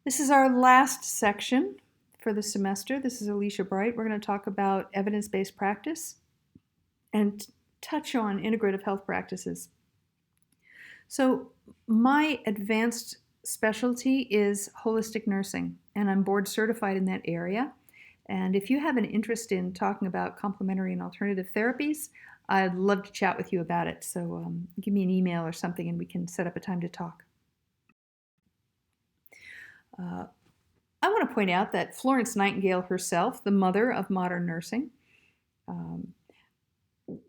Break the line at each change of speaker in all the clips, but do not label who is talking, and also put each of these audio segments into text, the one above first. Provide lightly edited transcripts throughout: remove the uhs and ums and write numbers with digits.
This is our last section for the semester. This is Alicia Bright. We're going to talk about evidence-based practice and touch on integrative health practices. So my advanced specialty is holistic nursing, and I'm board certified in that area. And if you have an interest in talking about complementary and alternative therapies, I'd love to chat with you about it. So give me an email or something and we can set up a time to talk. I want to point out that Florence Nightingale herself, the mother of modern nursing,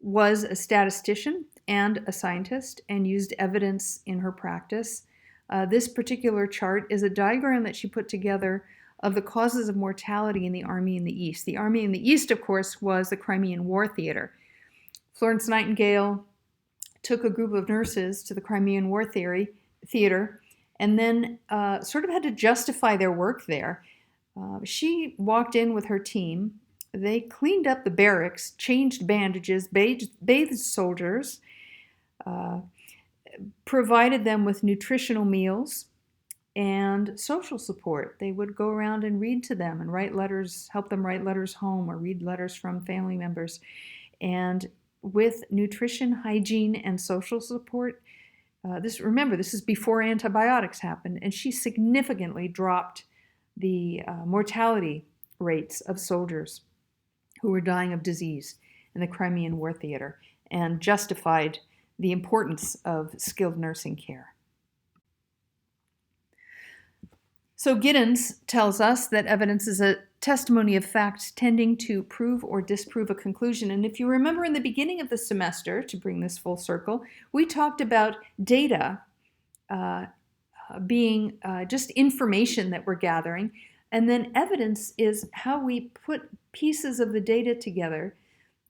was a statistician and a scientist and used evidence in her practice. This particular chart is a diagram that she put together of the causes of mortality in the Army in the East. The Army in the East, of course, was the Crimean War theater. Florence Nightingale took a group of nurses to the Crimean War theater and then sort of had to justify their work there. She walked in with her team. They cleaned up the barracks, changed bandages, bathed soldiers, provided them with nutritional meals and social support. They would go around and read to them and write letters, help them write letters home or read letters from family members. And with nutrition, hygiene, and social support, this is before antibiotics happened, and she significantly dropped the mortality rates of soldiers who were dying of disease in the Crimean War theater and justified the importance of skilled nursing care. So Giddens tells us that evidence is a testimony of facts tending to prove or disprove a conclusion. And if you remember in the beginning of the semester, to bring this full circle, we talked about data being just information that we're gathering. And then evidence is how we put pieces of the data together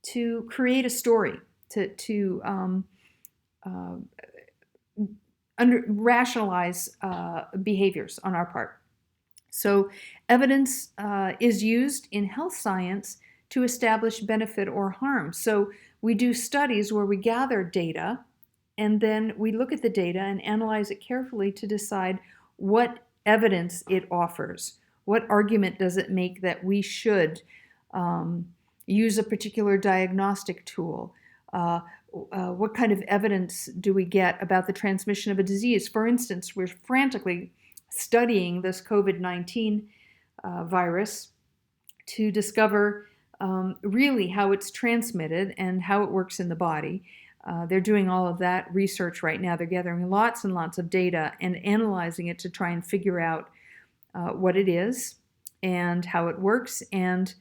to create a story, to rationalize behaviors on our part. So evidence is used in health science to establish benefit or harm. So we do studies where we gather data and then we look at the data and analyze it carefully to decide what evidence it offers. What argument does it make that we should use a particular diagnostic tool? What kind of evidence do we get about the transmission of a disease? For instance, we're frantically studying this COVID-19 virus to discover really how it's transmitted and how it works in the body. They're doing all of that research right now. They're gathering lots and lots of data and analyzing it to try and figure out what it is and how it works and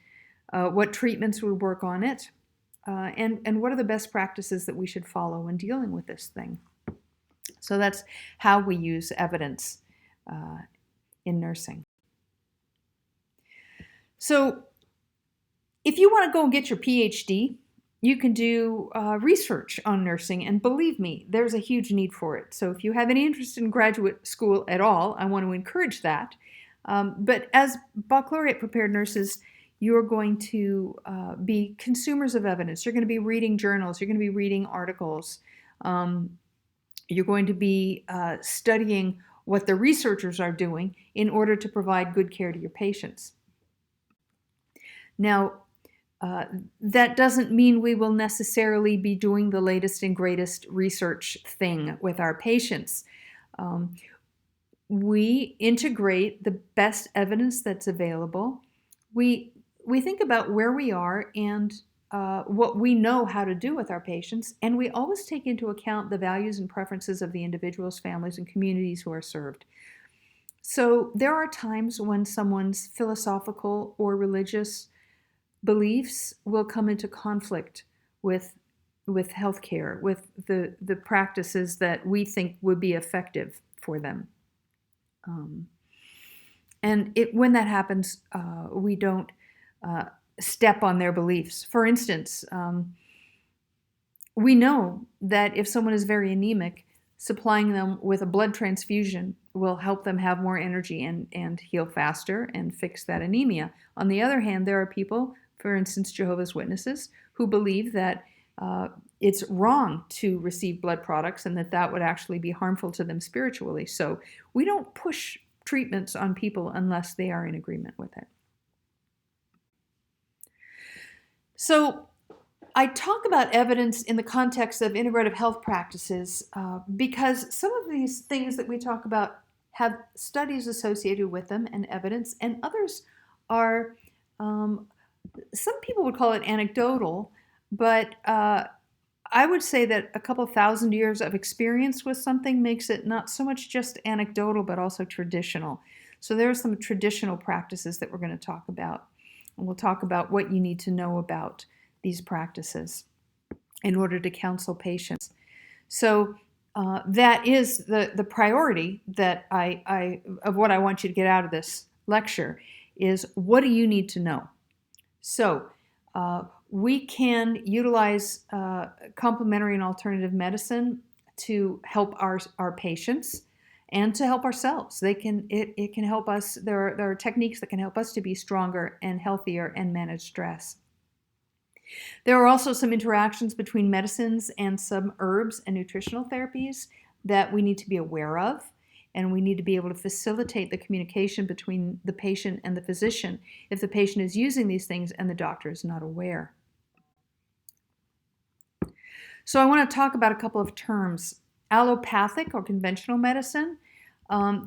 what treatments would work on it and what are the best practices that we should follow in dealing with this thing. So that's how we use evidence in nursing. So if you want to go and get your PhD, you can do research on nursing, and believe me, there's a huge need for it. So if you have any interest in graduate school at all, I want to encourage that. But as baccalaureate prepared nurses, you're going to be consumers of evidence. You're going to be reading journals. You're going to be reading articles. You're going to be studying what the researchers are doing in order to provide good care to your patients. Now, that doesn't mean we will necessarily be doing the latest and greatest research thing with our patients. We integrate the best evidence that's available. We think about where we are and what we know how to do with our patients, and we always take into account the values and preferences of the individuals, families, and communities who are served. So there are times when someone's philosophical or religious beliefs will come into conflict with healthcare, with the practices that we think would be effective for them. And when that happens, we don't step on their beliefs. For instance, we know that if someone is very anemic, supplying them with a blood transfusion will help them have more energy and heal faster and fix that anemia. On the other hand, there are people, for instance, Jehovah's Witnesses, who believe that it's wrong to receive blood products and that would actually be harmful to them spiritually. So we don't push treatments on people unless they are in agreement with it. So I talk about evidence in the context of integrative health practices because some of these things that we talk about have studies associated with them and evidence, and others are, some people would call it anecdotal, but I would say that a couple thousand years of experience with something makes it not so much just anecdotal, but also traditional. So there are some traditional practices that we're going to talk about. And we'll talk about what you need to know about these practices in order to counsel patients. So that is the priority that of what I want you to get out of this lecture is, what do you need to know? So we can utilize complementary and alternative medicine to help our patients and to help ourselves. It can help us. There are techniques that can help us to be stronger and healthier and manage stress. There are also some interactions between medicines and some herbs and nutritional therapies that we need to be aware of, and we need to be able to facilitate the communication between the patient and the physician if the patient is using these things and the doctor is not aware. So I want to talk about a couple of terms. Allopathic or conventional medicine.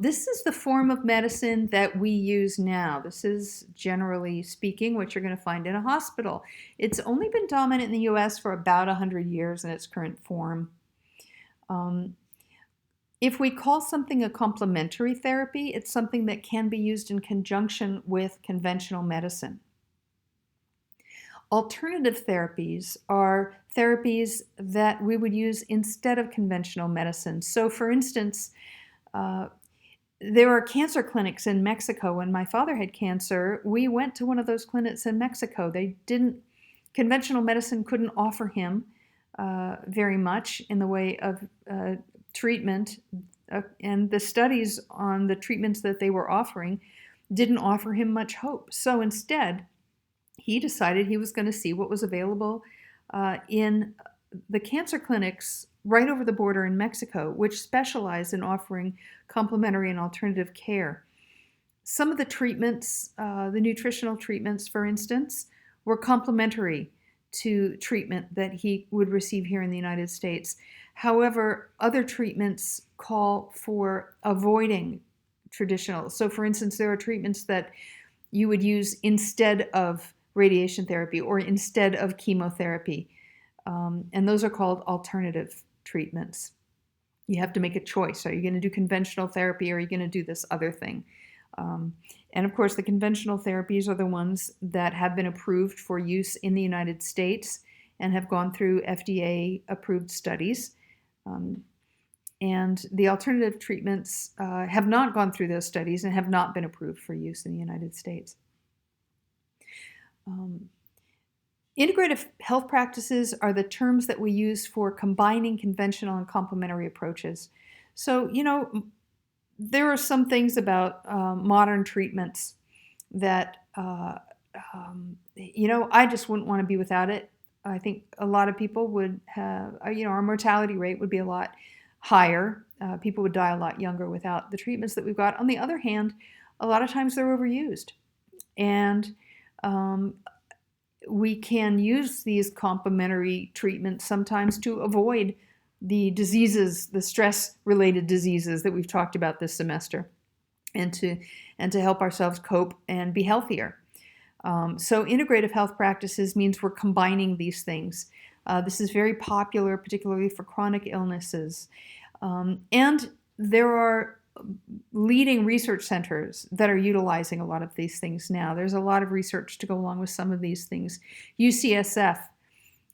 This is the form of medicine that we use now. This is, generally speaking, what you're going to find in a hospital. It's only been dominant in the US for about 100 years in its current form. If we call something a complementary therapy, it's something that can be used in conjunction with conventional medicine. Alternative therapies are therapies that we would use instead of conventional medicine. So, for instance, there are cancer clinics in Mexico. When my father had cancer, we went to one of those clinics in Mexico. Conventional medicine couldn't offer him very much in the way of treatment, and the studies on the treatments that they were offering didn't offer him much hope. So instead, he decided he was going to see what was available in the cancer clinics right over the border in Mexico, which specialize in offering complementary and alternative care. Some of the treatments, the nutritional treatments, for instance, were complementary to treatment that he would receive here in the United States. However, other treatments call for avoiding traditional. So, for instance, there are treatments that you would use instead of radiation therapy or instead of chemotherapy. And those are called alternative treatments. You have to make a choice. Are you going to do conventional therapy or are you going to do this other thing? And of course, the conventional therapies are the ones that have been approved for use in the United States and have gone through FDA-approved studies. And the alternative treatments have not gone through those studies and have not been approved for use in the United States. Integrative health practices are the terms that we use for combining conventional and complementary approaches. So, there are some things about modern treatments that, I just wouldn't want to be without it. I think a lot of people would have, our mortality rate would be a lot higher. People would die a lot younger without the treatments that we've got. On the other hand, a lot of times they're overused. And we can use these complementary treatments sometimes to avoid the diseases, the stress-related diseases that we've talked about this semester, and to help ourselves cope and be healthier. So integrative health practices means we're combining these things. This is very popular, particularly for chronic illnesses. And there are leading research centers that are utilizing a lot of these things now. There's a lot of research to go along with some of these things. UCSF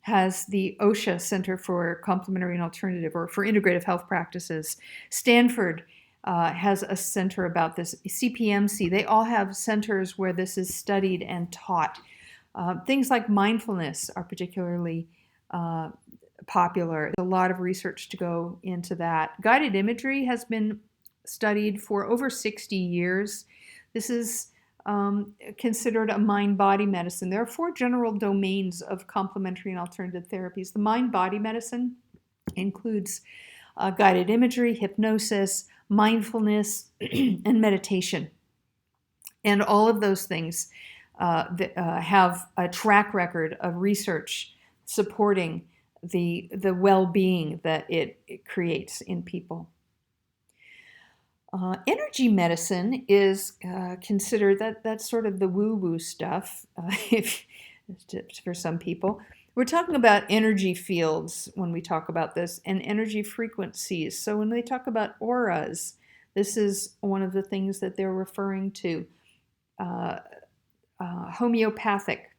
has the OSHA Center for Complementary and Alternative, or for Integrative Health Practices. Stanford has a center about this. CPMC, they all have centers where this is studied and taught. Things like mindfulness are particularly popular. There's a lot of research to go into that. Guided imagery has been studied for over 60 years. This is considered a mind-body medicine. There are 4 general domains of complementary and alternative therapies. The mind-body medicine includes guided imagery, hypnosis, mindfulness, and meditation. And all of those things have a track record of research supporting the well-being that it creates in people. Energy medicine is considered that's sort of the woo-woo stuff for some people. We're talking about energy fields when we talk about this, and energy frequencies. So when they talk about auras, this is one of the things that they're referring to. Homeopathic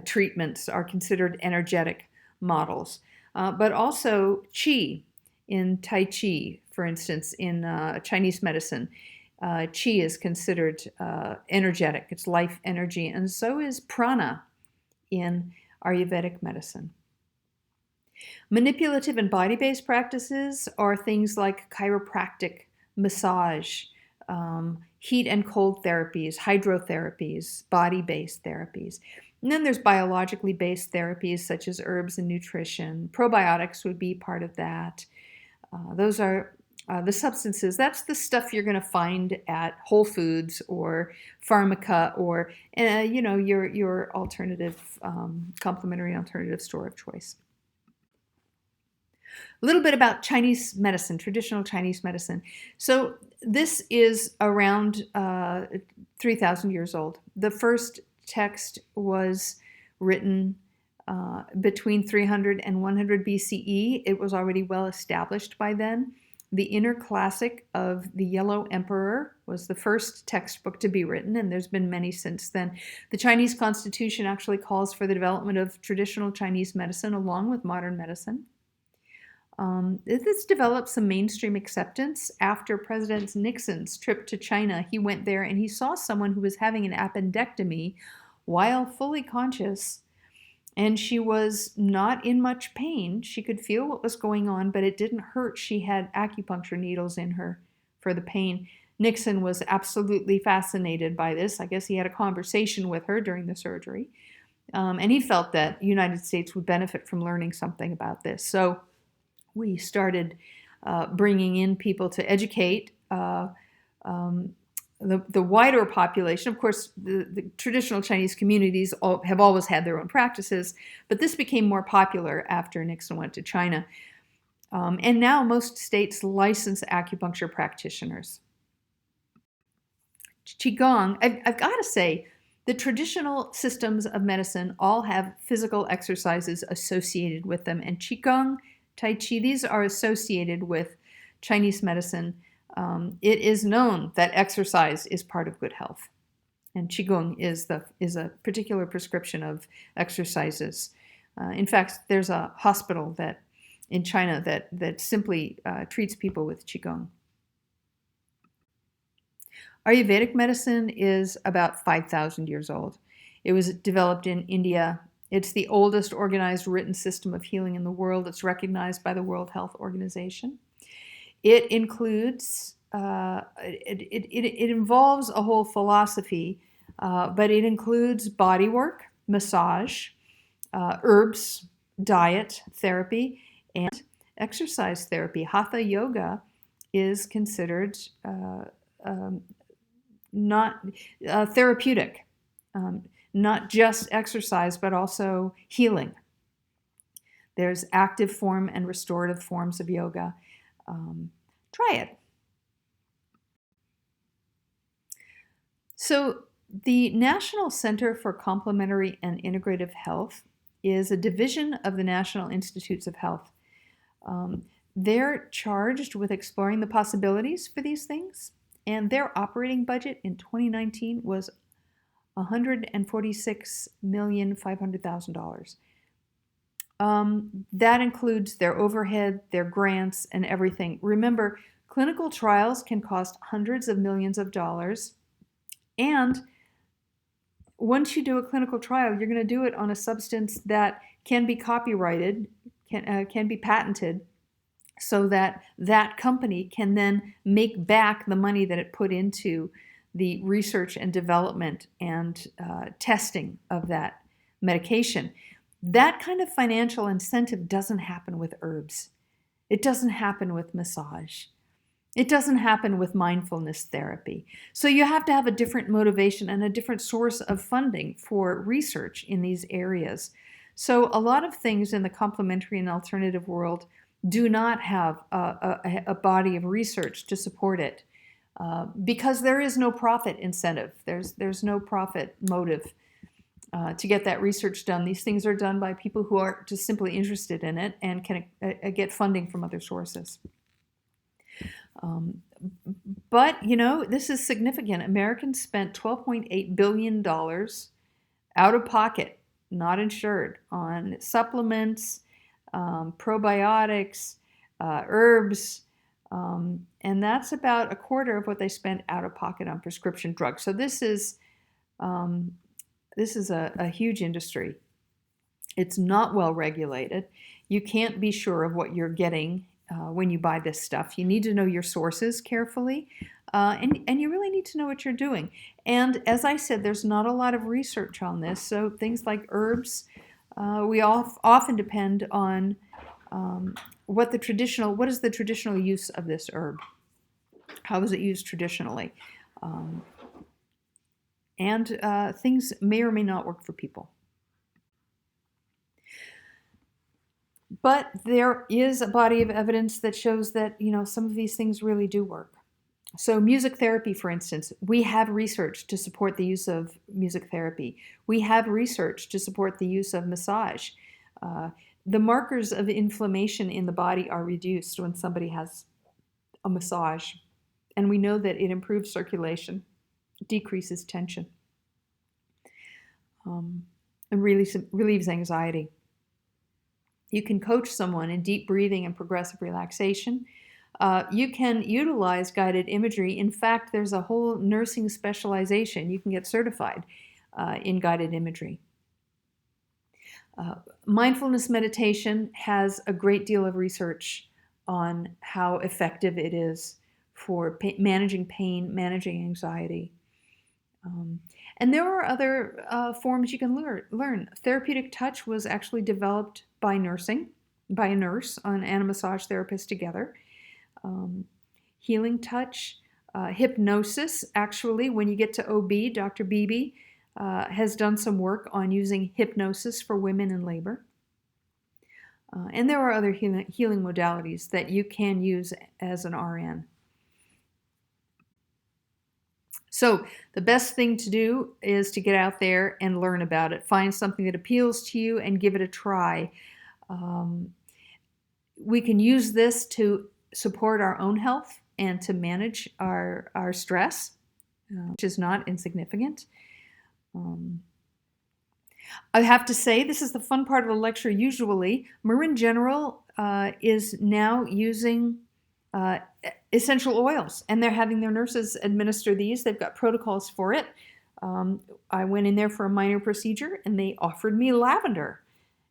treatments are considered energetic models, but also qi in Tai Chi, for instance, in Chinese medicine. Qi is considered energetic, it's life energy, and so is prana in Ayurvedic medicine. Manipulative and body-based practices are things like chiropractic, massage, heat and cold therapies, hydrotherapies, body-based therapies. And then there's biologically based therapies such as herbs and nutrition. Probiotics would be part of that. Those are the substances. That's the stuff you're going to find at Whole Foods or Pharmaca or your alternative, complementary alternative store of choice. A little bit about Chinese medicine, traditional Chinese medicine. So this is around 3,000 years old. The first text was written between 300 and 100 BCE. It was already well established by then. The Inner Classic of the Yellow Emperor was the first textbook to be written, and there's been many since then. The Chinese Constitution actually calls for the development of traditional Chinese medicine along with modern medicine. This developed some mainstream acceptance after President Nixon's trip to China. He went there and he saw someone who was having an appendectomy while fully conscious, and she was not in much pain. She could feel what was going on, but it didn't hurt. She had acupuncture needles in her for the pain. Nixon was absolutely fascinated by this. I guess he had a conversation with her during the surgery, and he felt that the United States would benefit from learning something about this. So we started bringing in people to educate the wider population. Of course, the traditional Chinese communities have always had their own practices, but this became more popular after Nixon went to China. And now most states license acupuncture practitioners. Qigong, I've got to say, the traditional systems of medicine all have physical exercises associated with them, and Qigong, Tai Chi, these are associated with Chinese medicine. It is known that exercise is part of good health, and Qigong is a particular prescription of exercises. In fact, there's a hospital in China that simply treats people with Qigong. Ayurvedic medicine is about 5,000 years old. It was developed in India. It's the oldest organized written system of healing in the world. It's recognized by the World Health Organization. It includes, it involves a whole philosophy, but it includes body work, massage, herbs, diet, therapy, and exercise therapy. Hatha yoga is considered not therapeutic. Not just exercise, but also healing. There's active form and restorative forms of yoga. Try it. So the National Center for Complementary and Integrative Health is a division of the National Institutes of Health. They're charged with exploring the possibilities for these things, and their operating budget in 2019 was $146,500,000. That includes their overhead, their grants, and everything. Remember, clinical trials can cost hundreds of millions of dollars, and once you do a clinical trial, you're going to do it on a substance that can be copyrighted, can be patented, so that that company can then make back the money that it put into the research and development and testing of that medication. That kind of financial incentive doesn't happen with herbs. It doesn't happen with massage. It doesn't happen with mindfulness therapy. So you have to have a different motivation and a different source of funding for research in these areas. So a lot of things in the complementary and alternative world do not have a body of research to support it because there is no profit incentive. There's no profit motive to get that research done. These things are done by people who are just simply interested in it and can get funding from other sources. But, this is significant. Americans spent $12.8 billion out of pocket, not insured, on supplements, probiotics, herbs, and that's about a quarter of what they spent out of pocket on prescription drugs. So this is a huge industry. It's not well regulated. You can't be sure of what you're getting when you buy this stuff. You need to know your sources carefully, and you really need to know what you're doing. And as I said, there's not a lot of research on this. So things like herbs, we often depend on what is the traditional use of this herb? How is it used traditionally? And things may or may not work for people. But there is a body of evidence that shows that, some of these things really do work. So music therapy, for instance, we have research to support the use of music therapy. We have research to support the use of massage. The markers of inflammation in the body are reduced when somebody has a massage. And we know that it improves circulation, decreases tension, and relieves anxiety. You can coach someone in deep breathing and progressive relaxation. You can utilize guided imagery. In fact, there's a whole nursing specialization. You can get certified in guided imagery. Mindfulness meditation has a great deal of research on how effective it is for managing pain, managing anxiety. And there are other forms you can learn. Therapeutic touch was actually developed by a nurse and a massage therapist together. Healing touch, hypnosis. Actually, when you get to OB, Dr. Beebe has done some work on using hypnosis for women in labor. And there are other healing modalities that you can use as an RN. So the best thing to do is to get out there and learn about it. Find something that appeals to you and give it a try. We can use this to support our own health and to manage our stress, which is not insignificant. I have to say, this is the fun part of the lecture usually. Marin General is now using essential oils, and they're having their nurses administer these. They've got protocols for it. I went in there for a minor procedure, and they offered me lavender.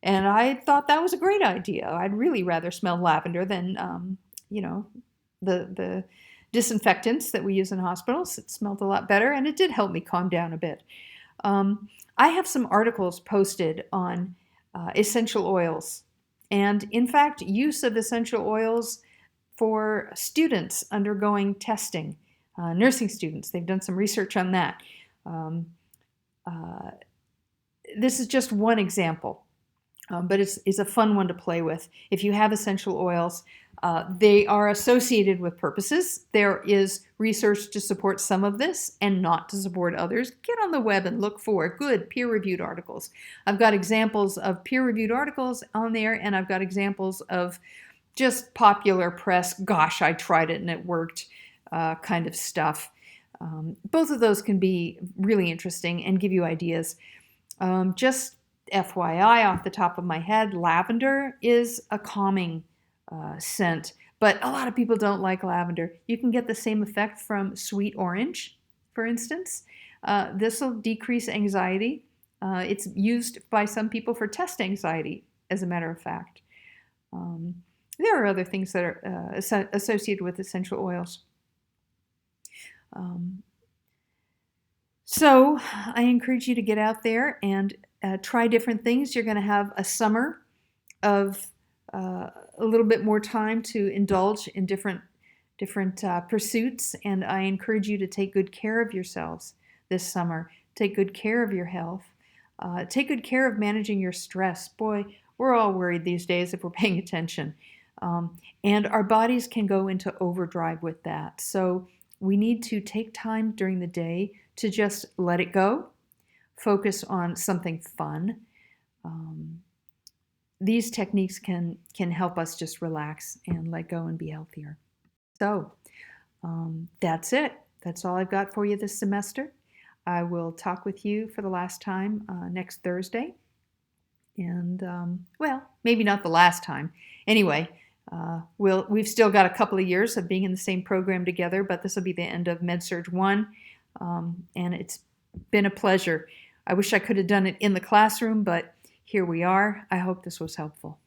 And I thought that was a great idea. I'd really rather smell lavender than, the disinfectants that we use in hospitals. It smelled a lot better, and it did help me calm down a bit. I have some articles posted on essential oils, and in fact, use of essential oils for students undergoing testing, nursing students. They've done some research on that. This is just one example, but it's a fun one to play with. If you have essential oils, they are associated with purposes. There is research to support some of this and not to support others. Get on the web and look for good peer-reviewed articles. I've got examples of peer-reviewed articles on there, and I've got examples of just popular press, gosh, I tried it and it worked, kind of stuff. Both of those can be really interesting and give you ideas. Just FYI, off the top of my head, lavender is a calming scent, but a lot of people don't like lavender. You can get the same effect from sweet orange, for instance. This will decrease anxiety. It's used by some people for test anxiety, as a matter of fact. There are other things that are associated with essential oils. So I encourage you to get out there and try different things. You're going to have a summer of a little bit more time to indulge in different different pursuits, and I encourage you to take good care of yourselves this summer. Take good care of your health. Take good care of managing your stress. Boy, we're all worried these days if we're paying attention. And our bodies can go into overdrive with that. So we need to take time during the day to just let it go, focus on something fun. These techniques can help us just relax and let go and be healthier. So that's it. That's all I've got for you this semester. I will talk with you for the last time next Thursday. And, well, maybe not the last time. Anyway, we've still got a couple of years of being in the same program together, but this will be the end of MedSurg 1. And it's been a pleasure. I wish I could have done it in the classroom, but here we are. I hope this was helpful.